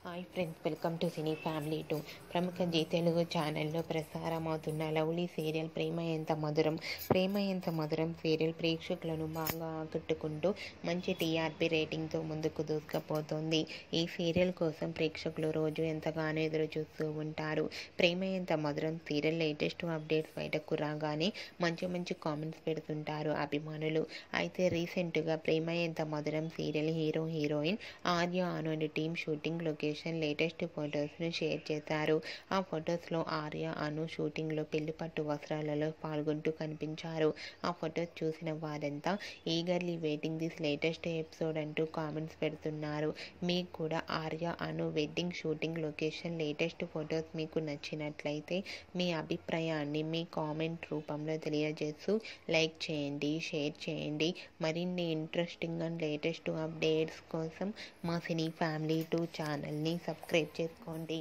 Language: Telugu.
Hi friends, welcome to cine family 2. ప్రముఖ జీ తెలుగు ఛానల్లో ప్రసారమవుతున్న లవ్లీ సీరియల్ ప్రేమ ఎంత మధురం సీరియల్ ప్రేక్షకులను బాగా ఆకట్టుకుంటూ మంచి టీఆర్పీ రేటింగ్తో ముందుకు దూసుకుపోతోంది. ఈ సీరియల్ కోసం ప్రేక్షకులు రోజు ఎంతగానో ఎదురు చూస్తూ ఉంటారు. ప్రేమ ఎంత మధురం సీరియల్ లేటెస్ట్ అప్డేట్స్ బయటకు రాగానే మంచి కామెంట్స్ పెడుతుంటారు అభిమానులు. అయితే రీసెంట్గా ప్రేమ ఎంత మధురం serial heroine Arya Anu team shooting location latest ఫొటోస్ను షేర్ చేశారు. ఆ ఫొటోస్లో ఆర్య అను షూటింగ్లో పెళ్లి పట్టు వస్త్రాలలో పాల్గొంటూ కనిపించారు. ఆ ఫొటోస్ చూసిన వారంతా eagerly waiting this latest episode అంటూ కామెంట్స్ పెడుతున్నారు. మీకు కూడా Arya Anu wedding shooting location latest photos మీకు నచ్చినట్లయితే మీ అభిప్రాయాన్ని మీ కామెంట్ రూపంలో తెలియజేస్తూ లైక్ చేయండి, షేర్ చేయండి. మరిన్ని ఇంట్రెస్టింగ్ అండ్ లేటెస్ట్ అప్డేట్స్ కోసం మా సినీ ఫ్యామిలీ 2 ఛానల్ని సబ్స్క్రైబ్ చేసుకోండి.